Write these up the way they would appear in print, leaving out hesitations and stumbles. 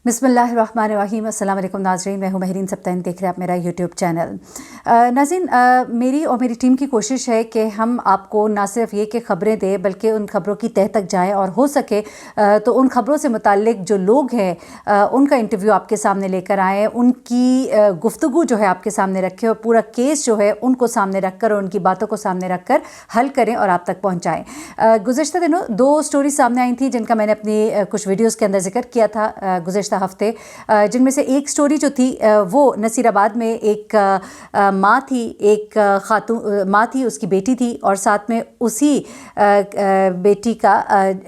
बिस्मिल्लाहिर्रहमानिर्रहीम। अस्सलाम वालेकुम नाज़रीन, मैं हूँ महरीन सब्ताइन, देख रहे हैं आप मेरा यूट्यूब चैनल। नाज़रीन, मेरी और मेरी टीम की कोशिश है कि हम आपको ना सिर्फ ये कि ख़बरें दें बल्कि उन ख़बरों की तह तक जाएं और हो सके तो उन ख़बरों से मुताल्लिक़ जो लोग हैं उनका इंटरव्यू आपके सामने लेकर आएँ, उनकी गुफ्तगू जो है आपके सामने रखें और पूरा केस जो है उनको सामने रख कर और उनकी बातों को सामने रख कर हल करें और आप तक पहुँचाएँ। गुज़िश्ता दिनों 2 स्टोरी सामने आई थी जिनका मैंने अपनी कुछ वीडियोज़ के अंदर ज़िक्र किया था गुज़िश्ता हफ़्ते, जिनमें से एक स्टोरी जो थी वो नसीराबाद में एक माँ थी, एक खातून माँ थी, उसकी बेटी थी और साथ में उसी बेटी का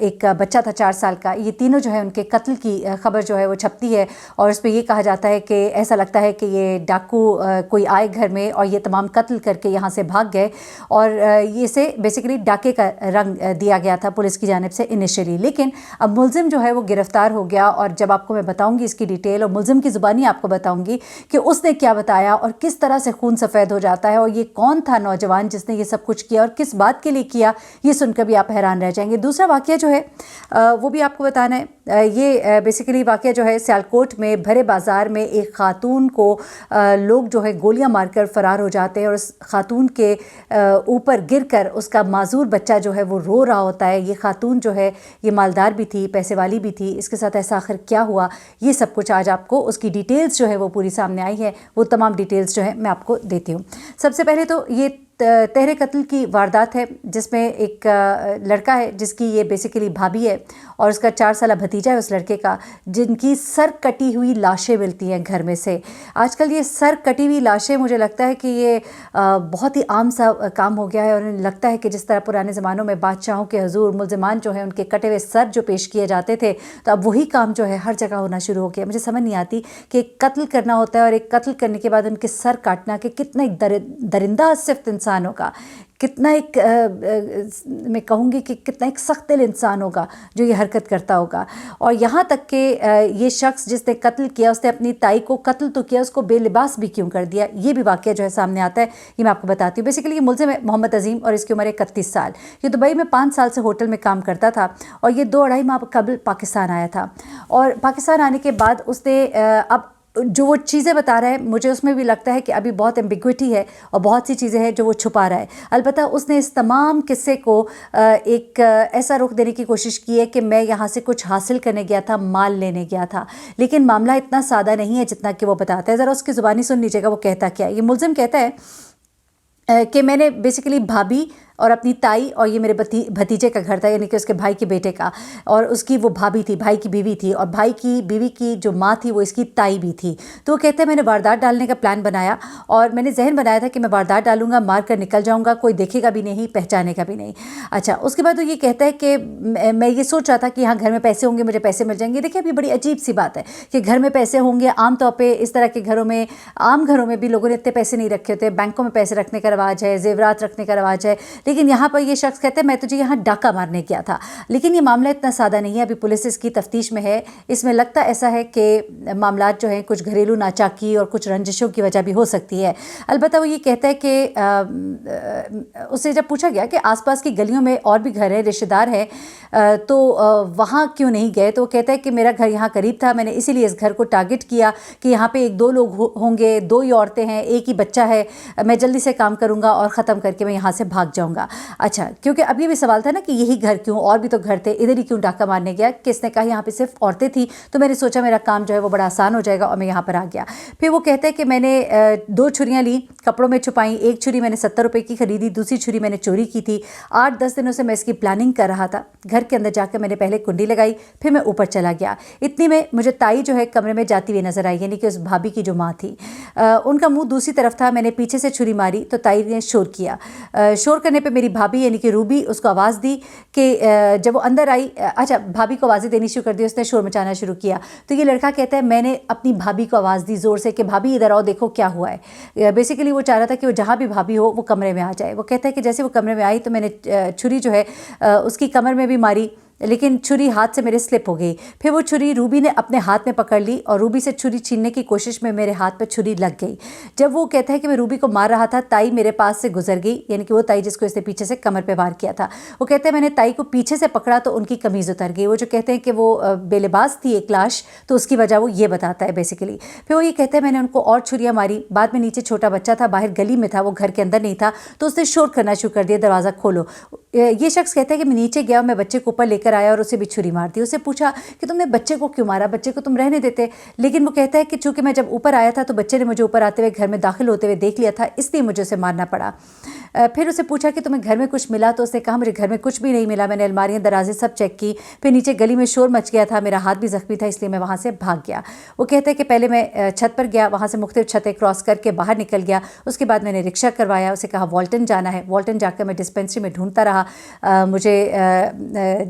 एक बच्चा था 4 साल का। ये तीनों जो है उनके कत्ल की खबर जो है वो छपती है और उस पर ये कहा जाता है कि ऐसा लगता है कि ये डाकू कोई आए घर में और ये तमाम कत्ल करके यहाँ से भाग गए और ये से बेसिकली डाके का रंग दिया गया था पुलिस की जानिब से इनिशियली। लेकिन अब मुलजिम जो है वो गिरफ़्तार हो गया और जब आपको मैं बताऊंगी इसकी डिटेल और मुलजिम की ज़ुबानी आपको बताऊंगी कि उसने क्या बताया और किस तरह से खून सफ़ेद हो जाता है और ये कौन था नौजवान जिसने ये सब कुछ किया और किस बात के लिए किया, ये सुनकर भी आप हैरान रह जाएंगे। दूसरा वाक़या जो है वो भी आपको बताना है। ये बेसिकली वाक़या जो है सियालकोट में भरे बाज़ार में एक ख़ातून को लोग जो है गोलियां मारकर फ़रार हो जाते हैं और उस ख़ातून के ऊपर गिरकर उसका माजूर बच्चा जो है वो रो रहा होता है। ये ख़ातून जो है ये मालदार भी थी, पैसे वाली भी थी, इसके साथ ऐसा आखिर क्या हुआ, ये सब कुछ आज आपको उसकी डिटेल्स जो है वो पूरी सामने आई है, वो तमाम डिटेल्स जो है मैं आपको देती हूँ। सबसे पहले तो ये तहरे कत्ल की वारदात है जिसमें एक लड़का है जिसकी ये बेसिकली भाभी है और उसका 4 साला भतीजा है उस लड़के का, जिनकी सर कटी हुई लाशें मिलती हैं घर में से। आजकल ये सर कटी हुई लाशें, मुझे लगता है कि ये बहुत ही आम सा काम हो गया है और लगता है कि जिस तरह पुराने ज़मानों में बादशाहों के हुजूर मुलजिमान जो है उनके कटे हुए सर जो पेश किए जाते थे, तो अब वही काम जो है हर जगह होना शुरू हो गया। मुझे समझ नहीं आती कि एक कत्ल करना होता है और एक कत्ल करने के बाद उनके सर काटना कि कितना एक दरिंदा सिर्फ इंसान होगा, कितना एक मैं कहूँगी कि कितना एक सख्त दिल इंसान होगा जो ये हरकत करता होगा। और यहाँ तक कि ये शख्स जिसने कत्ल किया उसने अपनी ताई को कत्ल तो किया, उसको बेलिबास भी क्यों कर दिया, ये भी वाक़या जो है सामने आता है, ये मैं आपको बताती हूँ। बेसिकली ये मुलज़िम है मोहम्मद अजीम और इसकी उम्र है 31 साल। ये दुबई में 5 साल से होटल में काम करता था और ये 2-2.5 माह कबल पाकिस्तान आया था और पाकिस्तान आने के बाद उसने अब जो वो चीज़ें बता रहा है मुझे उसमें भी लगता है कि अभी बहुत एम्बिग्विटी है और बहुत सी चीज़ें हैं जो वो छुपा रहा है। अलबत्ता उसने इस तमाम किस्से को एक ऐसा रुख देने की कोशिश की है कि मैं यहाँ से कुछ हासिल करने गया था, माल लेने गया था, लेकिन मामला इतना सादा नहीं है जितना कि वो बताता है। ज़रा उसकी ज़ुबानी सुन लीजिएगा वो कहता क्या है। ये मुलज़िम कहता है कि मैंने बेसिकली भाभी और अपनी ताई और ये मेरे भतीजे का घर था, यानी कि उसके भाई के बेटे का, और उसकी वो भाभी थी, भाई की बीवी थी और भाई की बीवी की जो माँ थी वो इसकी ताई भी थी। तो वो कहते हैं मैंने वारदात डालने का प्लान बनाया और मैंने जहन बनाया था कि मैं वारदात डालूंगा, मार कर निकल जाऊंगा, कोई देखेगा भी नहीं, पहचानेगा भी नहीं। अच्छा, उसके बाद वो ये कहता है कि मैं ये सोच रहा था कि हाँ घर में पैसे होंगे, मुझे पैसे मिल जाएंगे। देखिए अभी बड़ी अजीब सी बात है कि घर में पैसे होंगे, आमतौर पर इस तरह के घरों में, आम घरों में भी लोगों ने इतने पैसे नहीं रखे होते, बैंकों में पैसे रखने का रवाज है, जेवरात रखने का रवाज है, लेकिन यहाँ पर ये शख्स कहते हैं मैं तुझे यहाँ डाका मारने गया था। लेकिन ये मामला इतना सादा नहीं है, अभी पुलिस इसकी तफ्तीश में है। इसमें लगता ऐसा है कि मामला जो है कुछ घरेलू नाचाकी और कुछ रंजिशों की वजह भी हो सकती है। अलबत्ता वो ये कहता है कि उससे जब पूछा गया कि आसपास की गलियों में और भी घर हैं, रिश्तेदार हैं, तो वहाँ क्यों नहीं गए, तो वो कहता है कि मेरा घर यहाँ करीब था, मैंने इसीलिए इस घर को टारगेट किया कि यहाँ पे 1-2 लोग होंगे, 2 ही औरतें हैं, एक ही बच्चा है, मैं जल्दी से काम करूँगा और ख़त्म करके मैं यहाँ से भाग जाऊँगा। अच्छा, क्योंकि अब ये भी सवाल था ना कि यही घर क्यों, और भी तो घर थे, इधर ही क्यों डाका मारने गया। किसने कहा यहाँ पे सिर्फ औरतें थी, तो मैंने सोचा मेरा काम जो है वो बड़ा आसान हो जाएगा और मैं यहाँ पर आ गया। फिर वो कहते हैं कि मैंने 2 छुरियाँ ली, कपड़ों में छुपाई, एक छुरी मैंने 70 रुपये की खरीदी, दूसरी छुरी मैंने चोरी की थी। 8-10 दिनों से मैं इसकी प्लानिंग कर रहा था। घर के अंदर जाकर मैंने पहले कुंडी लगाई, फिर मैं ऊपर चला गया। इतनी में मुझे ताई जो है कमरे में जाती हुई नजर आई, यानी कि उस भाभी की जो माँ थी, उनका मुंह दूसरी तरफ था। मैंने पीछे से छुरी मारी तो ताई ने शोर किया। शोर करने पे मेरी भाभी यानी कि रूबी उसको आवाज़ दी कि जब वो अंदर आई, अच्छा भाभी को आवाज़ें देनी शुरू कर दी, उसने शोर मचाना शुरू किया। तो ये लड़का कहता है मैंने अपनी भाभी को आवाज़ दी ज़ोर से कि भाभी इधर आओ, देखो क्या हुआ है। बेसिकली वो चाह रहा था कि वो जहाँ भी भाभी हो वो कमरे में आ जाए। वो कहता है कि जैसे वो कमरे में आई तो मैंने छुरी जो है उसकी कमर में भी मारी, लेकिन छुरी हाथ से मेरे स्लिप हो गई। फिर वो छुरी रूबी ने अपने हाथ में पकड़ ली और रूबी से छुरी छीनने की कोशिश में मेरे हाथ पे छुरी लग गई। जब वो कहता है कि मैं रूबी को मार रहा था, ताई मेरे पास से गुजर गई, यानी कि वो ताई जिसको इसने पीछे से कमर पे वार किया था। वो कहते हैं मैंने ताई को पीछे से पकड़ा तो उनकी कमीज़ उतर गई। वो जो कहते हैं कि वो बेलिबास थी एक लाश, तो उसकी वजह वो ये बताता है बेसिकली। फिर वो ये कहते हैं मैंने उनको और छुरियाँ मारी। बाद में नीचे छोटा बच्चा था, बाहर गली में था, वो घर के अंदर नहीं था, तो उसने शोर करना शुरू कर दिया, दरवाज़ा खोलो। ये शख्स कहता है कि मैं नीचे गया, मैं बच्चे को ऊपर लेकर आया और उसे भी छुरी मार दी। उससे पूछा कि तुमने बच्चे को क्यों मारा, बच्चे को तुम रहने देते। लेकिन वो कहता है कि चूंकि मैं जब ऊपर आया था तो बच्चे ने मुझे ऊपर आते हुए घर में दाखिल होते हुए देख लिया था, इसलिए मुझे उसे मारना पड़ा। फिर उसे पूछा कि तुम्हें घर में कुछ मिला, तो उसने कहा मुझे घर में कुछ भी नहीं मिला, मैंने अलमारियाँ दराजें सब चेक की, फिर नीचे गली में शोर मच गया था, मेरा हाथ भी जख्मी था, इसलिए मैं वहाँ से भाग गया। वो कहते हैं कि पहले मैं छत पर गया, वहाँ से मुख्तलिफ छतें क्रॉस करके बाहर निकल गया। उसके बाद मैंने रिक्शा करवाया, उसे कहा वॉल्टन जाना है। वॉल्टन जाकर मैं डिस्पेंसरी में ढूंढता रहा, मुझे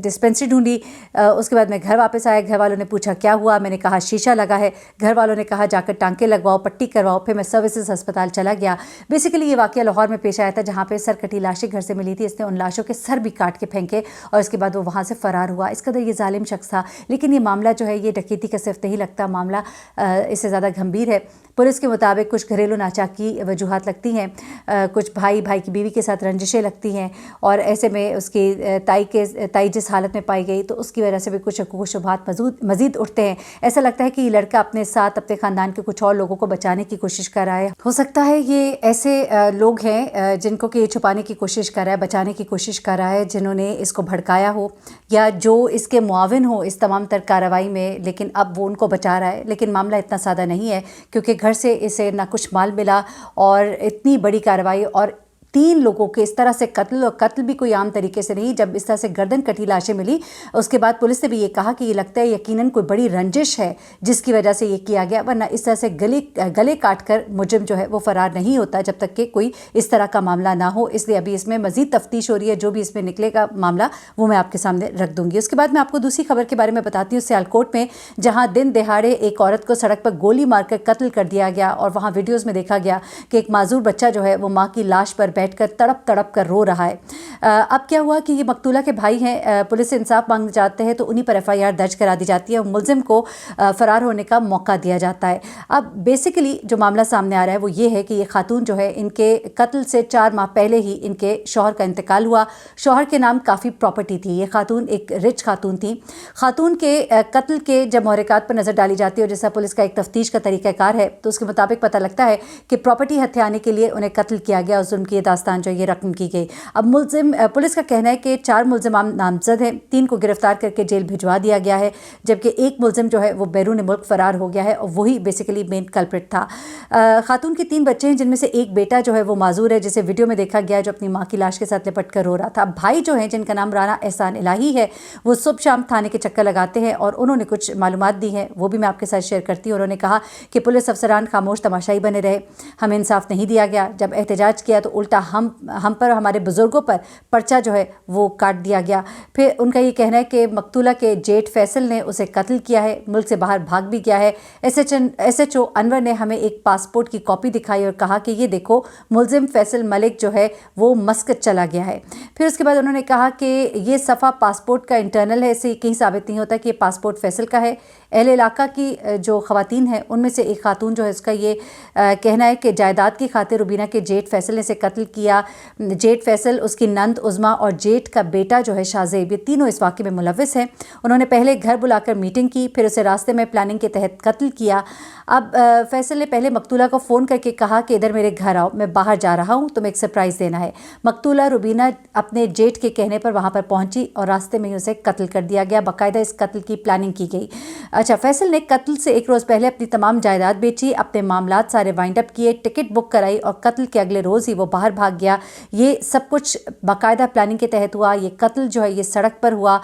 डिस्पेंसरी ढूंढी। उसके बाद मैं घर वापस आया। घर वालों ने पूछा क्या हुआ, मैंने कहा शीशा लगा है। घर वालों ने कहा जाकर टांके लगवाओ, पट्टी करवाओ। फिर मैं सर्विसेज अस्पताल चला गया। बेसिकली ये वाक़या लाहौर में पेश आया था, जहाँ पे सर कटी लाशें घर से मिली थी। इसने उन लाशों के सर भी काट के फेंके और इसके बाद वो वहाँ से फ़रार हुआ। इस कदर ये जालिम शख्स था। लेकिन ये मामला जो है ये डकैती का सिर्फ नहीं लगता, मामला इससे ज़्यादा गंभीर है। पुलिस के मुताबिक कुछ घरेलू नाचाक की वजूहात लगती हैं, कुछ भाई की बीवी के साथ रंजिशें लगती हैं, और ऐसे में उसकी ताई जिस हालत में पाई गई तो उसकी वजह से भी कुछ शकूक शुबहात मज़ीद उठते हैं। ऐसा लगता है कि ये लड़का अपने साथ अपने ख़ानदान के कुछ और लोगों को बचाने की कोशिश कर रहा है। हो सकता है ये ऐसे लोग हैं जिनको कि ये छुपाने की कोशिश कर रहा है, बचाने की कोशिश कर रहा है, जिन्होंने इसको भड़काया हो या जो इसके मुआविन हो इस तमाम तर कार्रवाई में, लेकिन अब वो उनको बचा रहा है। लेकिन मामला इतना सादा नहीं है, क्योंकि घर से इसे ना कुछ माल मिला और इतनी बड़ी कार्रवाई और 3 लोगों के इस तरह से कत्ल, और कत्ल भी कोई आम तरीके से नहीं। जब इस तरह से गर्दन कटी लाशें मिली, उसके बाद पुलिस ने भी ये कहा कि ये लगता है यकीनन कोई बड़ी रंजिश है जिसकी वजह से ये किया गया, वरना इस तरह से गले काट कर मुजरिम जो है वो फ़रार नहीं होता जब तक कि कोई इस तरह का मामला ना हो। इसलिए अभी इसमें मज़ीद तफ्तीश हो रही है। जो भी इसमें निकलेगा मामला वो मैं आपके सामने रख दूँगी। उसके बाद मैं आपको दूसरी खबर के बारे में बताती हूँ। सियालकोट में जहाँ दिन दहाड़े एक औरत को सड़क पर गोली मारकर कत्ल कर दिया गया, और वहाँ वीडियोज़ में देखा गया कि एक माजूर बच्चा जो है वो माँ की लाश पर बैठकर तड़प कर रो रहा है। अब क्या हुआ कि ये मकतूला के भाई हैं, पुलिस से इंसाफ मांगने जाते हैं तो उन्हीं पर FIR दर्ज करा दी जाती है और मुलजिम को फ़रार होने का मौका दिया जाता है। अब बेसिकली जो मामला सामने आ रहा है वो ये है कि ये खातून जो है, इनके कत्ल से 4 माह पहले ही इनके शौहर का इंतकाल हुआ। शौहर के नाम काफ़ी प्रॉपर्टी थी। ये खातून एक रिच खातून थी। खातून के कत्ल के जब महरक़ात पर नज़र डाली जाती है और जैसा पुलिस का एक तफ्तीश का तरीक़ाकार है, तो उसके मुताबिक पता लगता है कि प्रॉपर्टी हथियाने के लिए उन्हें कत्ल किया गया और जुल्म की दास्तान जो ये रकम की गई। अब मुलजिम, पुलिस का कहना है कि 4 मुलजिम नामजद हैं, 3 को गिरफ्तार करके जेल भिजवा दिया गया है, जबकि एक मुलजिम जो है वो बैरून मुल्क फ़रार हो गया है और वही बेसिकली मेन कल्प्रिट था। खातून के 3 बच्चे हैं, जिनमें से एक बेटा जो है वो माजूर है, जिसे वीडियो में देखा गया जो अपनी माँ की लाश के साथ लिपट कर रो रहा था। भाई जो हैं, जिनका नाम राना एहसान इलाही है, वो सुबह शाम थाने के चक्कर लगाते हैं और उन्होंने कुछ मालूमात दी हैं, वो भी मैं आपके साथ शेयर करती हूँ। उन्होंने कहा कि पुलिस अफसरान खामोश तमाशाई बने रहे, हमें इंसाफ नहीं दिया गया। जब एहतजाज किया तो उल्टा हम पर, हमारे बुज़ुर्गों पर पर्चा जो है वो काट दिया गया। फिर उनका ये कहना है कि मकतूला के जेठ फैसल ने उसे कत्ल किया है, मुल्क से बाहर भाग भी गया है। SHO अनवर ने हमें एक पासपोर्ट की कॉपी दिखाई और कहा कि ये देखो, मुलजिम फैसल मलिक जो है वो मस्कत चला गया है। फिर उसके बाद उन्होंने कहा कि ये सफ़ा पासपोर्ट का इंटरनल है, इससे कहीं साबित नहीं होता कि ये पासपोर्ट फैसल का है। अहले इलाका की जो ख़वातीन हैं उनमें से एक खातून जो है, उसका ये कहना है कि जायदाद की खातिर रुबीना के जेठ फैसल ने इसे कत्ल किया। जेठ फैसल, उसकी नंद उज़मा और जेठ का बेटा जो है शाहज़ेब, ये तीनों इस वाक़े में मुलव्विस हैं। उन्होंने पहले घर बुलाकर मीटिंग की, फिर उसे रास्ते में प्लानिंग के तहत कत्ल किया। अब फैसल ने पहले मकतूला को फ़ोन करके कहा कि इधर मेरे घर आओ, मैं बाहर जा रहा हूँ, तुम्हें एक सरप्राइज़ देना है। मकतूला रुबीना अपने जेठ के कहने पर वहाँ पर पहुँची और रास्ते में ही उसे कत्ल कर दिया गया। बाकायदा इस कत्ल की प्लानिंग की गई। अच्छा, फैसल ने कत्ल से 1 रोज़ पहले अपनी तमाम जायदाद बेची, अपने मामलात सारे वाइंड अप किए, टिकट बुक कराई और कत्ल के अगले रोज़ ही वो बाहर भाग गया। ये सब कुछ बाकायदा प्लानिंग के तहत हुआ। ये कत्ल जो है ये सड़क पर हुआ,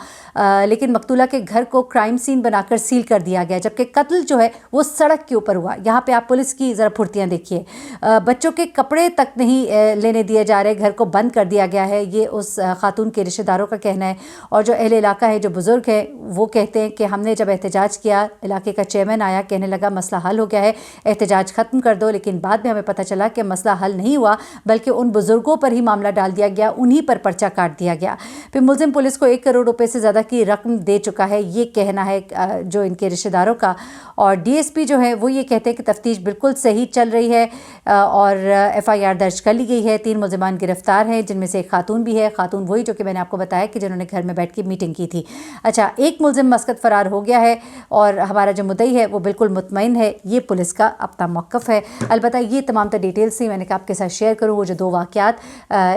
लेकिन मकतूला के घर को क्राइम सीन बनाकर सील कर दिया गया, जबकि कत्ल जो है वो सड़क के ऊपर हुआ। यहाँ पे आप पुलिस की ज़रा फुर्तियाँ देखिए। बच्चों के कपड़े तक नहीं लेने दिए जा रहे, घर को बंद कर दिया गया है, ये उस खातून के रिश्तेदारों का कहना है। और जो अहले इलाका है, जो बुज़ुर्ग है, वो कहते हैं कि हमने जब एहतजाज किया, इलाके का चेयरमैन आया, कहने लगा मसला हल हो गया है, एहतजाज ख़त्म कर दो, लेकिन बाद में हमें पता चला कि मसला हल नहीं हुआ, बल्कि उन बुजुर्गों पर ही मामला डाल दिया गया, उन्हीं पर पर्चा काट दिया गया। फिर मुलजिम पुलिस को 1 करोड़ रुपए से ज़्यादा की रकम दे चुका है, ये कहना है जो इनके रिश्तेदारों का। और डीएसपी जो है वो ये कहते हैं कि तफ्तीश बिल्कुल सही चल रही है और FIR दर्ज कर ली गई है। 3 मुलजिमान गिरफ्तार हैं, जिनमें से एक खातून भी है। खातून वही जो कि मैंने आपको बताया कि जिन्होंने घर में बैठ के मीटिंग की थी। अच्छा, एक मुलजिम मस्कत फ़रार हो गया है और हमारा जो मुद्दई है वो बिल्कुल मुतमईन है। ये पुलिस का अपना मौक़िफ़ है। अलबत्ता ये तमाम तर डिटेल्स ही मैंने कहा आपके साथ शेयर करूँ। वो जो 2 वाक़यात,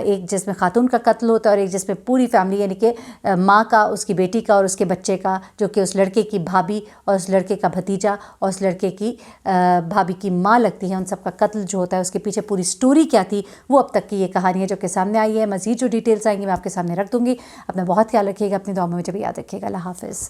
एक जिसमें खातून का कत्ल होता है और एक जिसमें पूरी फैमिली यानी कि माँ का, उसकी बेटी का और उसके बच्चे का, जो कि उस लड़के की भाभी और उस लड़के का भतीजा और उस लड़के की भाभी की माँ लगती है, उन सब का कत्ल जो होता है उसके पीछे पूरी स्टोरी क्या थी, वो अब तक की ये कहानी है जो कि सामने आई है। मज़ीद जो डिटेल्स आएंगी मैं आपके सामने रख दूँगी। अपना बहुत ख्याल रखिएगा, अपनी दुआ में मुझे भी याद रखिएगा। अल्लाह हाफ़िज़।